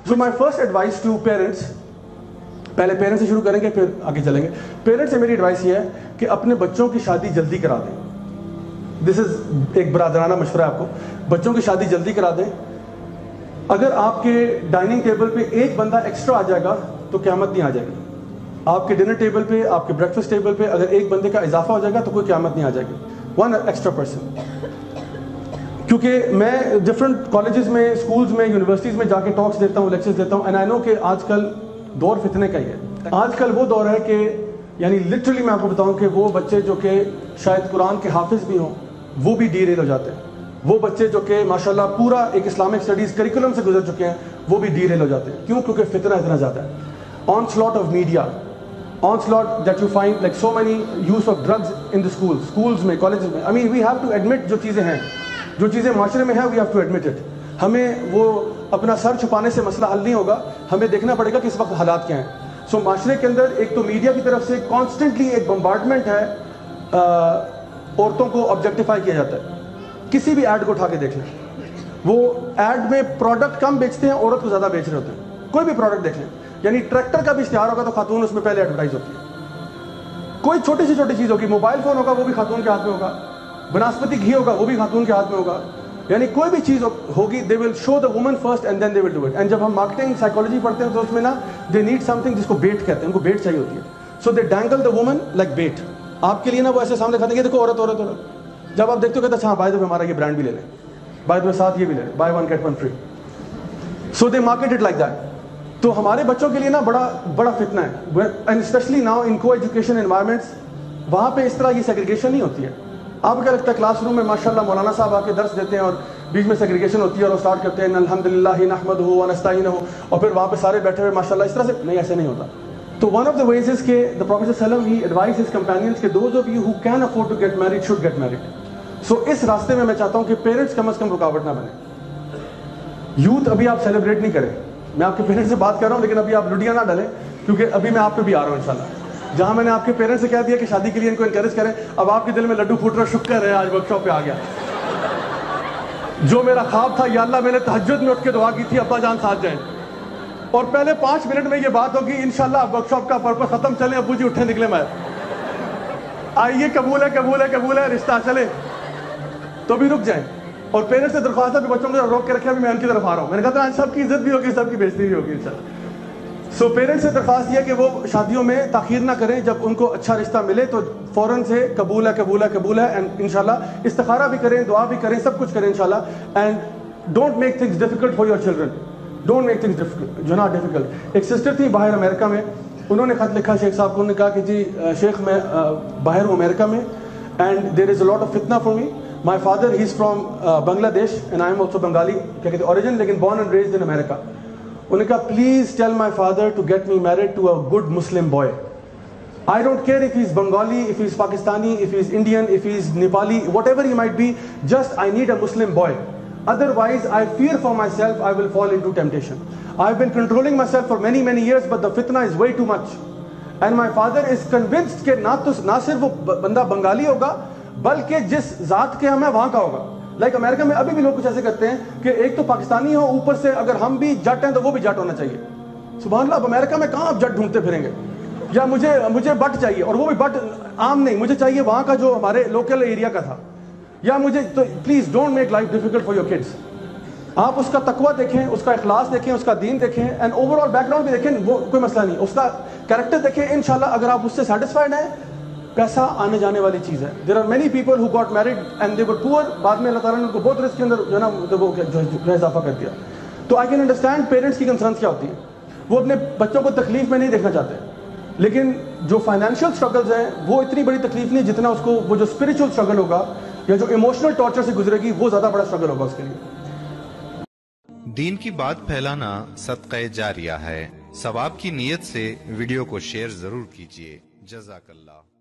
So my first advice to parents, پہلے parents سے شروع کریں گے پھر آگے چلیں گے. پیرنٹس سے میری ایڈوائس یہ ہے کہ اپنے بچوں کی شادی جلدی کرا دیں. دس از ایک برادرانہ مشورہ ہے آپ کو. بچوں کی شادی جلدی کرا دیں. اگر آپ کے ڈائننگ ٹیبل پہ ایک بندہ ایکسٹرا آ جائے گا تو قیامت نہیں آ جائے گی. آپ کے ڈنر ٹیبل پہ, آپ کے بریک فاسٹ ٹیبل پہ اگر ایک بندے کا اضافہ ہو جائے گا تو کوئی قیامت نہیں آ جائے گی. One extra person. کیونکہ میں ڈفرینٹ کالجز میں, اسکولز میں, یونیورسٹیز میں جا کے ٹاکس دیتا ہوں, لیکچرز دیتا ہوں, اینڈ آئی نو کہ آج کل دور فتنے کا ہی ہے. آج کل وہ دور ہے کہ یعنی لٹرلی میں آپ کو بتاؤں کہ وہ بچے جو کہ شاید قرآن کے حافظ بھی ہوں وہ بھی ڈی ریل ہو جاتے ہیں. وہ بچے جو کہ ماشاءاللہ پورا ایک اسلامک اسٹڈیز کریکولم سے گزر چکے ہیں وہ بھی ڈی ریل ہو جاتے ہیں. کیوں؟ کیونکہ فتنہ اتنا زیادہ ہے. Onslaught of media, onslaught that you find like so many uses of drugs in the schools میں, کالجز میں. I mean we have to admit جو چیزیں ہیں, جو چیزیں معاشرے میں ہیں, we have to admit it. ہمیں وہ اپنا سر چھپانے سے مسئلہ حل نہیں ہوگا, ہمیں دیکھنا پڑے گا کہ اس وقت حالات کیا ہیں. سو معاشرے کے اندر ایک تو میڈیا کی طرف سے کانسٹنٹلی ایک بمبارڈمنٹ ہے, عورتوں کو آبجیکٹیفائی کیا جاتا ہے. کسی بھی ایڈ کو اٹھا کے دیکھ لیں, وہ ایڈ میں پروڈکٹ کم بیچتے ہیں, عورت کو زیادہ بیچ رہے ہوتے ہیں. کوئی بھی پروڈکٹ دیکھ لیں, یعنی ٹریکٹر کا بھی اشتہار ہوگا تو خاتون اس میں پہلے ایڈورٹائز ہوتی ہے. کوئی چھوٹی سے چھوٹی چیز ہوگی, موبائل فون ہوگا وہ بھی خاتون کے ہاتھ میں ہوگا, بناسپتی گھی ہوگا وہ بھی خاتون کے ہاتھ میں ہوگا. یعنی کوئی بھی چیز ہوگی they will show the woman first and then they will do it. And جب ہم مارکیٹنگ سائیکالوجی پڑھتے ہیں تو اس میں نا دے نیڈ سم تھنگ جس کو بیٹ کہتے ہیں, ان کو بیٹ چاہیے ہوتی ہے. سو دے ڈینگل دا وومن لائک بیٹ. آپ کے لیے نا وہ ایسے سامنے کھاتے ہیں کہ دیکھو عورت عورت عورت. جب آپ دیکھتے ہو کہتے ہیں ہاں بائی دا وے ہمارا یہ برانڈ بھی لے لیں, بائی دا وے ساتھ یہ بھی لے لیں, buy one get one free. So they market it like that. تو ہمارے بچوں کے لیے نا بڑا فتنہ ہے, اینڈ اسپیشلی ناؤ ان کو ایجوکیشن انوائرمنٹس. وہاں پہ اس طرح کی سیگریگیشن نہیں ہوتی ہے. آپ کیا لگتا ہے کلاس روم میں ماشاءاللہ مولانا صاحب آ کے درس دیتے ہیں اور بیچ میں سیگریگیشن ہوتی ہے اور وہ اسٹارٹ کرتے ہیں الحمدللہ نحمدہ ونستعینہ, اور پھر وہاں پہ سارے بیٹھے ہوئے ماشاءاللہ اس طرح سے نہیں, ایسے نہیں ہوتا. تو ون آف دا ویز از کہ the Prophet صلی اللہ علیہ وسلم he advised his companions کہ those of you who can afford to get married should get married. سو اس راستے میں چاہتا ہوں کہ پیرنٹس کم از کم رکاوٹ نہ بنے. یوتھ ابھی آپ سیلیبریٹ نہیں کریں. میں آپ کے پیرنٹس سے بات کر رہا ہوں لیکن ابھی آپ لڈیاں نہ ڈالیں, کیونکہ ابھی میں آپ پہ بھی آ رہا ہوں انشاءاللہ. جہاں میں نے آپ کے پیرنٹس سے کہہ دیا کہ شادی کے لیے ان کو انکریج کریں, اب آپ کے دل میں لڈو پھوٹ رہا, شکر ہے آج ورک شاپ پہ آ گیا. جو میرا خواب تھا یا اللہ میں نے تہجد میں اٹھ کے دعا کی تھی ابا جان ساتھ جائیں, اور پہلے 5 منٹ میں یہ بات ہوگی انشاءاللہ اب ورک شاپ کا پرپس ختم, چلیں ابو جی اٹھیں نکلے, میں آئیے قبول ہے قبول ہے قبول ہے رشتہ چلے, تو بھی رک جائیں. اور پیرنٹس سے درخواست ہے کہ بچوں کو روک کے رکھے, ابھی میں ان کی طرف آ رہا ہوں. میں نے کہا تھا سب کی عزت بھی ہوگی, سب کی بےزتی بھی ہوگی انشاءاللہ. سو پیرنٹس سے درخواست یہ کہ وہ شادیوں میں تاخیر نہ کریں. جب ان کو اچھا رشتہ ملے تو فوراً سے قبول ہے قبول ہے قبول ہے, اینڈ انشاءاللہ استخارہ بھی کریں, دعا بھی کریں, سب کچھ کریں انشاءاللہ. And don't make things difficult for your children, don't make things difficult, جو نا ڈیفیکلٹ. ایک سسٹر تھی باہر امریکہ میں, انہوں نے خط لکھا شیخ صاحب کو, انہوں نے کہا کہ جی شیخ میں باہر ہوں امریکہ میں, and there is a lot of فتنہ for me. My father he is from Bangladesh and I am also Bengali, کیا کہتے ہیں اوریجن, لیکن born and raised in America. انہوں نے کہا please tell my father to get me married to a good Muslim boy. I don't care if he's Bengali, if he's Pakistani, if he's Indian, if he's Nepali, whatever he might be, just I need a Muslim boy. Otherwise, I fear for myself, I will fall into temptation. I've been controlling myself for many, many years, but the fitna is way too much. And my father is convinced کہ نہ صرف وہ بندہ بنگالی ہوگا, بلکہ جس ذات کے ہمیں وہاں کا ہوگا. لائک امریکہ میں ابھی بھی لوگ کچھ ایسے کرتے ہیں کہ ایک تو پاکستانی ہو, اوپر سے اگر ہم بھی جٹ ہیں تو وہ بھی جٹ ہونا چاہیے. سبحان اللہ, اب امریکہ میں کہاں آپ جٹ ڈھونڈتے پھریں گے. یا مجھے بٹ چاہیے, اور وہ بھی بٹ عام نہیں, مجھے چاہیے وہاں کا جو ہمارے لوکل ایریا کا تھا. یا مجھے تو please don't make life difficult for your kids. آپ اس کا تقویٰ دیکھیں, اس کا اخلاص دیکھیں, اس کا دین دیکھیں, and over all back ground بھی دیکھیں, وہ کوئی مسئلہ نہیں. اس کا کیریکٹر دیکھیں, انشاءاللہ اگر آپ اس سے سیٹسفائڈ ہیں, پیسہ آنے جانے والی چیز ہے. There are many people who got married and they were poor, بعد میں اللہ تعالیٰ نے ان کو بہت رزق کے اندر جو ہے نا وہ اضافہ کر دیا. تو آئی کین انڈرسٹینڈ پیرنٹس کی کنسرنس کیا ہوتی ہے. وہ اپنے بچوں کو تکلیف میں نہیں دیکھنا چاہتے, لیکن جو فائنینشیل اسٹرگلز ہیں وہ اتنی بڑی تکلیف نہیں جتنا اس کو وہ جو اسپرچل اسٹرگل ہوگا یا جو ایموشنل ٹارچر سے گزرے گی وہ زیادہ بڑا اسٹرگل ہوگا اس کے لیے. دین کی بات پھیلانا صدقہ جاریہ ہے. ثواب کی نیت سے ویڈیو کو شیئر ضرور کیجیے. جزاک اللہ.